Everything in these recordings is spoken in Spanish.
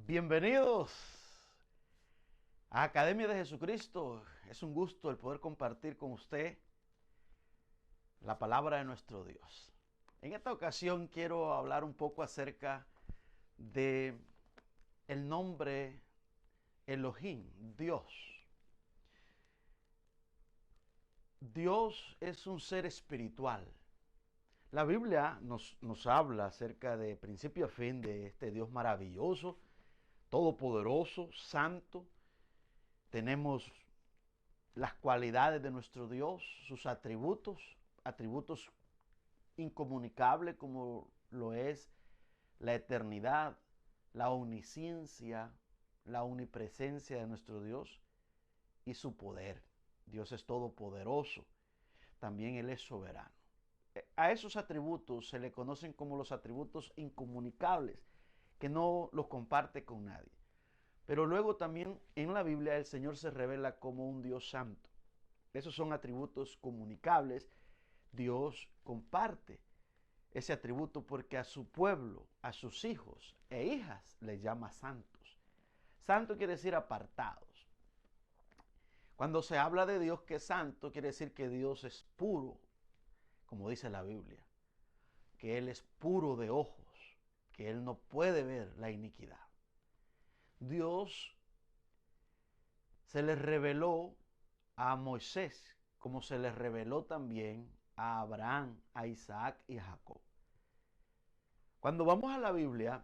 Bienvenidos a Academia de Jesucristo. Es un gusto el poder compartir con usted la palabra de nuestro Dios. En esta ocasión quiero hablar un poco acerca de el nombre Elohim, Dios. Dios es un ser espiritual. La Biblia nos habla acerca de principio a fin de este Dios maravilloso, todopoderoso, santo. Tenemos las cualidades de nuestro Dios, sus atributos incomunicables como lo es la eternidad, la omnisciencia, la omnipresencia de nuestro Dios y su poder. Dios es todopoderoso, también Él es soberano. A esos atributos se le conocen como los atributos incomunicables, que no los comparte con nadie. Pero luego también en la Biblia el Señor se revela como un Dios santo. Esos son atributos comunicables. Dios comparte ese atributo porque a su pueblo, a sus hijos e hijas les llama santos. Santo quiere decir apartados. Cuando se habla de Dios que es santo, quiere decir que Dios es puro, como dice la Biblia, que Él es puro de ojos, que Él no puede ver la iniquidad. Dios se les reveló a Moisés, como se les reveló también a Abraham, a Isaac y a Jacob. Cuando vamos a la Biblia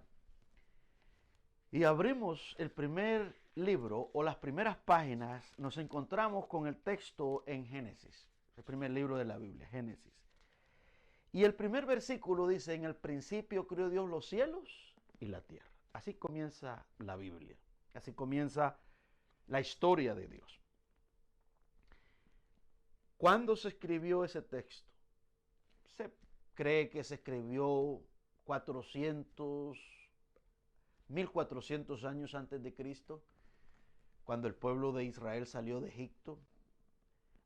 y abrimos el primer libro o las primeras páginas, nos encontramos con el texto en Génesis, el primer libro de la Biblia, Génesis. Y el primer versículo dice: en el principio creó Dios los cielos y la tierra. Así comienza la Biblia, así comienza la historia de Dios. ¿Cuándo se escribió ese texto? Se cree que se escribió 1400 años antes de Cristo, cuando el pueblo de Israel salió de Egipto.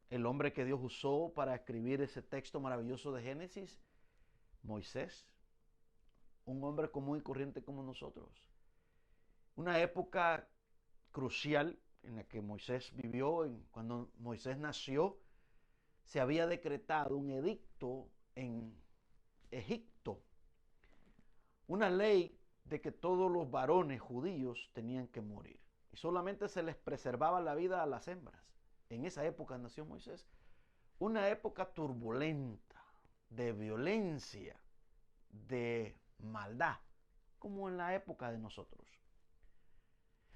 El hombre que Dios usó para escribir ese texto maravilloso de Génesis, Moisés, un hombre común y corriente como nosotros. Una época crucial en la que Moisés vivió. Cuando Moisés nació, se había decretado un edicto en Egipto, una ley de que todos los varones judíos tenían que morir y solamente se les preservaba la vida a las hembras. En esa época nació Moisés, una época turbulenta, de violencia, de maldad, como en la época de nosotros.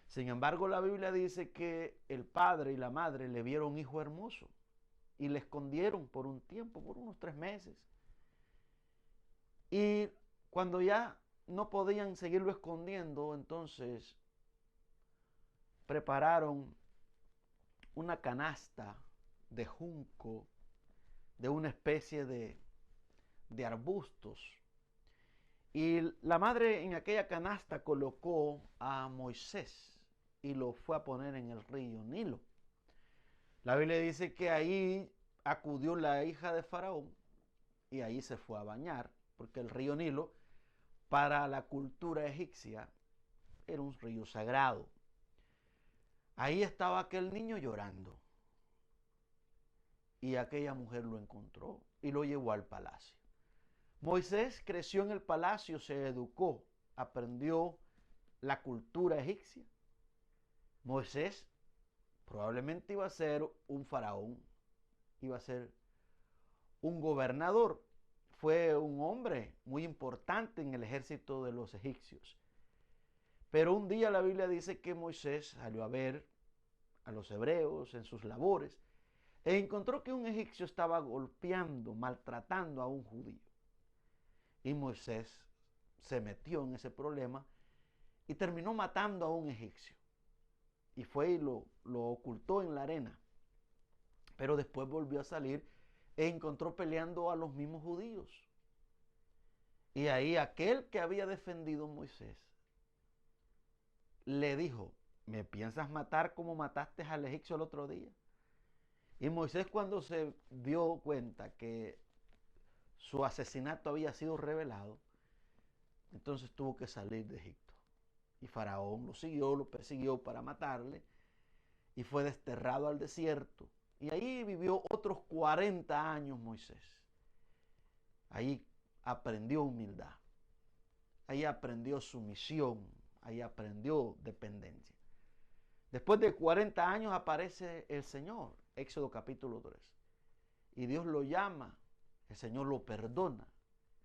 Sin embargo, la Biblia dice que el padre y la madre le vieron un hijo hermoso y le escondieron por un tiempo, por unos 3 meses. Y cuando ya no podían seguirlo escondiendo, entonces prepararon una canasta de junco, de una especie de arbustos. Y la madre en aquella canasta colocó a Moisés y lo fue a poner en el río Nilo. La Biblia dice que ahí acudió la hija de Faraón y ahí se fue a bañar, porque el río Nilo para la cultura egipcia era un río sagrado. Ahí estaba aquel niño llorando y aquella mujer lo encontró y lo llevó al palacio. Moisés creció en el palacio, se educó, aprendió la cultura egipcia. Moisés probablemente iba a ser un faraón, iba a ser un gobernador. Fue un hombre muy importante en el ejército de los egipcios. Pero un día la Biblia dice que Moisés salió a ver a los hebreos en sus labores e encontró que un egipcio estaba golpeando, maltratando a un judío. Y Moisés se metió en ese problema y terminó matando a un egipcio. Y fue y lo ocultó en la arena. Pero después volvió a salir e encontró peleando a los mismos judíos. Y ahí aquel que había defendido a Moisés le dijo: ¿me piensas matar como mataste al egipcio el otro día? Y Moisés, cuando se dio cuenta que su asesinato había sido revelado, entonces tuvo que salir de Egipto. Y Faraón lo siguió, lo persiguió para matarle y fue desterrado al desierto. Y ahí vivió otros 40 años Moisés. Ahí aprendió humildad, ahí aprendió sumisión, ahí aprendió dependencia. Después de 40 años aparece el Señor, Éxodo capítulo 3. Y Dios lo llama, el Señor lo perdona,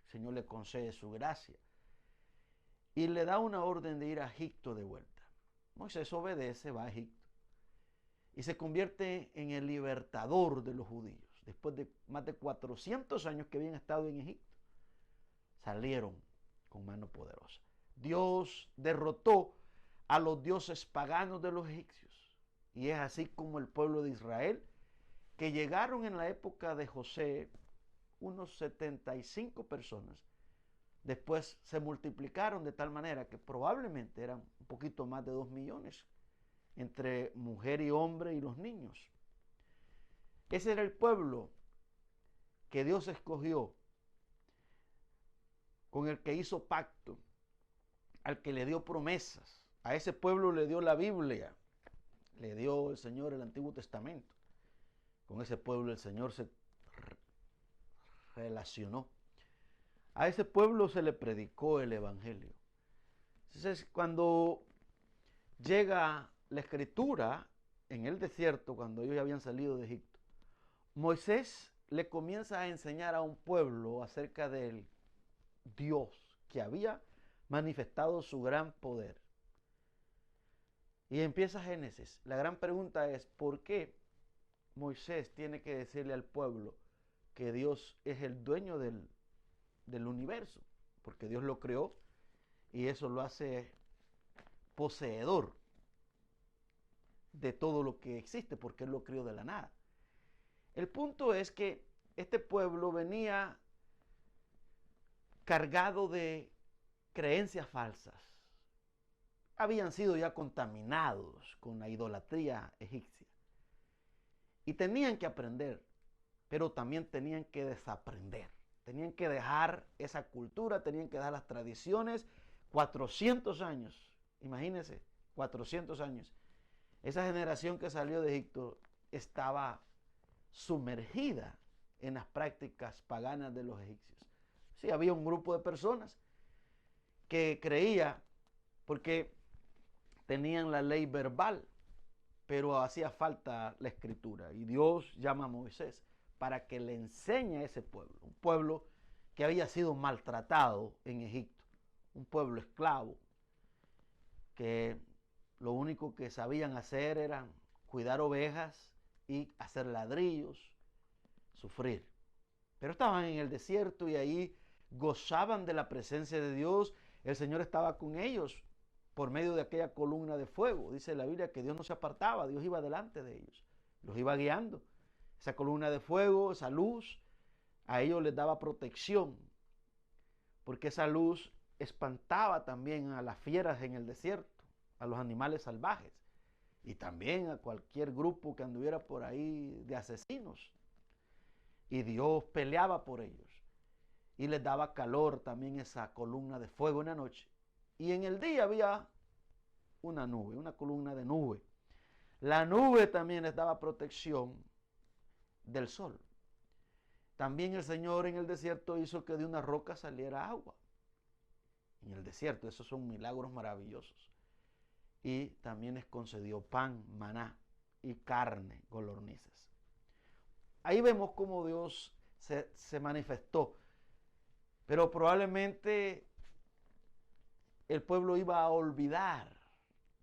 el Señor le concede su gracia. Y le da una orden de ir a Egipto de vuelta. Moisés obedece, va a Egipto. Y se convierte en el libertador de los judíos. Después de más de 400 años que habían estado en Egipto, salieron con mano poderosa. Dios derrotó a los dioses paganos de los egipcios. Y es así como el pueblo de Israel, que llegaron en la época de José, unos 75 personas, después se multiplicaron de tal manera que probablemente eran un poquito más de 2 millones, entre mujer y hombre y los niños. Ese era el pueblo que Dios escogió, con el que hizo pacto, al que le dio promesas. A ese pueblo le dio la Biblia, le dio el Señor el Antiguo Testamento. Con ese pueblo el Señor se relacionó. A ese pueblo se le predicó el Evangelio. Entonces, cuando llega la escritura en el desierto, cuando ellos ya habían salido de Egipto, Moisés le comienza a enseñar a un pueblo acerca del Dios que había manifestado su gran poder. Y empieza Génesis. La gran pregunta es, ¿por qué Moisés tiene que decirle al pueblo que Dios es el dueño del universo? Porque Dios lo creó y eso lo hace poseedor de todo lo que existe, porque Él lo creó de la nada. El punto es que este pueblo venía cargado de creencias falsas. Habían sido ya contaminados con la idolatría egipcia. Y tenían que aprender, pero también tenían que desaprender. Tenían que dejar esa cultura, tenían que dejar las tradiciones. 400 años, imagínense, 400 años. Esa generación que salió de Egipto estaba sumergida en las prácticas paganas de los egipcios. Sí, había un grupo de personas que creía, porque tenían la ley verbal, pero hacía falta la escritura. Y Dios llama a Moisés para que le enseñe a ese pueblo, un pueblo que había sido maltratado en Egipto, un pueblo esclavo, que lo único que sabían hacer era cuidar ovejas y hacer ladrillos, sufrir. Pero estaban en el desierto y ahí gozaban de la presencia de Dios. El Señor estaba con ellos por medio de aquella columna de fuego. Dice la Biblia que Dios no se apartaba, Dios iba delante de ellos, los iba guiando. Esa columna de fuego, esa luz, a ellos les daba protección, porque esa luz espantaba también a las fieras en el desierto, a los animales salvajes, y también a cualquier grupo que anduviera por ahí de asesinos. Y Dios peleaba por ellos, y les daba calor también esa columna de fuego en la noche. Y en el día había una nube, una columna de nube. La nube también les daba protección del sol. También el Señor en el desierto hizo que de una roca saliera agua. En el desierto, esos son milagros maravillosos. Y también les concedió pan, maná y carne, golornizas. Ahí vemos cómo Dios se manifestó. Pero probablemente el pueblo iba a olvidar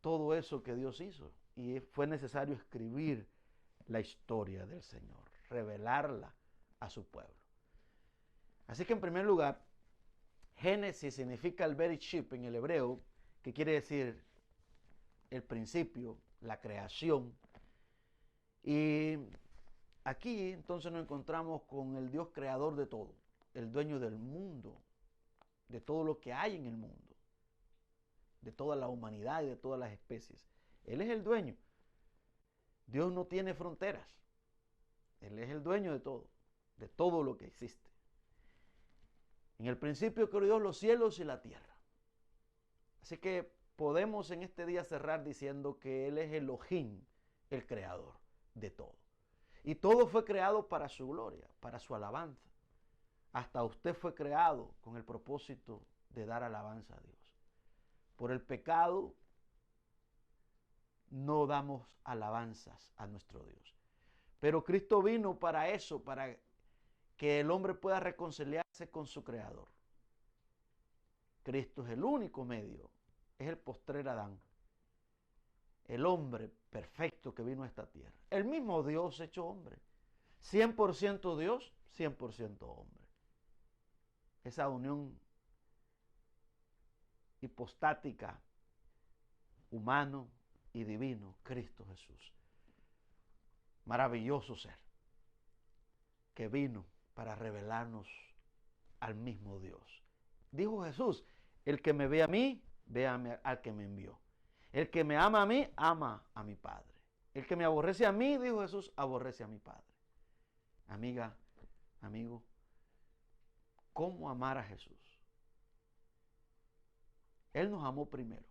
todo eso que Dios hizo. Y fue necesario escribir la historia del Señor, revelarla a su pueblo. Así que en primer lugar, Génesis significa el Bereshit en el hebreo, que quiere decir el principio, la creación. Y aquí entonces nos encontramos con el Dios creador de todo, el dueño del mundo, de todo lo que hay en el mundo, de toda la humanidad y de todas las especies. Él es el dueño. Dios no tiene fronteras. Él es el dueño de todo lo que existe. En el principio creó Dios los cielos y la tierra. Así que podemos en este día cerrar diciendo que Él es Elohim, el creador de todo. Y todo fue creado para su gloria, para su alabanza. Hasta usted fue creado con el propósito de dar alabanza a Dios. Por el pecado no damos alabanzas a nuestro Dios. Pero Cristo vino para eso, para que el hombre pueda reconciliarse con su Creador. Cristo es el único medio, es el postrer Adán, el hombre perfecto que vino a esta tierra. El mismo Dios hecho hombre, 100% Dios, 100% hombre. Esa unión hipostática, humano y divino, Cristo Jesús. Maravilloso ser, que vino para revelarnos al mismo Dios. Dijo Jesús, el que me ve a mí, ve al que me envió. El que me ama a mí, ama a mi Padre. El que me aborrece a mí, dijo Jesús, aborrece a mi Padre. Amiga, amigo, ¿cómo amar a Jesús? Él nos amó primero.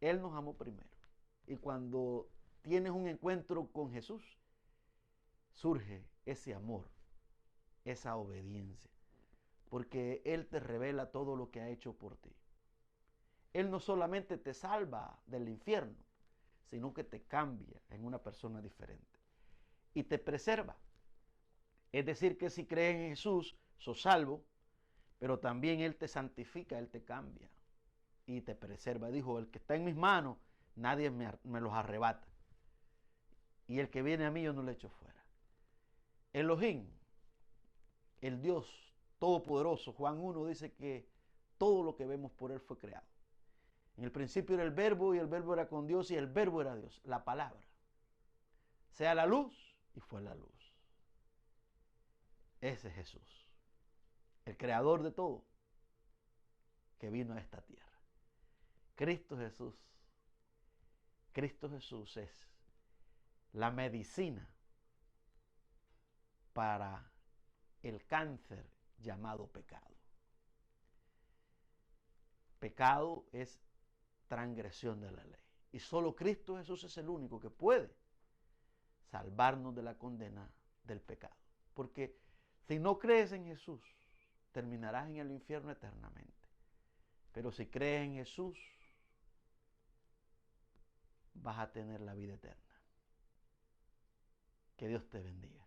Él nos amó primero. Y cuando tienes un encuentro con Jesús, surge ese amor, esa obediencia, porque Él te revela todo lo que ha hecho por ti. Él no solamente te salva del infierno, sino que te cambia en una persona diferente y te preserva. Es decir, que si crees en Jesús, sos salvo, pero también Él te santifica, Él te cambia y te preserva. Dijo, el que está en mis manos, nadie me los arrebata. Y el que viene a mí, yo no le echo fuera. Elohim, el Dios Todopoderoso, Juan 1 dice que todo lo que vemos por Él fue creado. En el principio era el verbo y el verbo era con Dios y el verbo era Dios, la palabra. Sea la luz y fue la luz. Ese es Jesús, el creador de todo, que vino a esta tierra. Cristo Jesús es la medicina para el cáncer llamado pecado. Pecado es transgresión de la ley. Y solo Cristo Jesús es el único que puede salvarnos de la condena del pecado. Porque si no crees en Jesús, terminarás en el infierno eternamente. Pero si crees en Jesús, vas a tener la vida eterna. Que Dios te bendiga.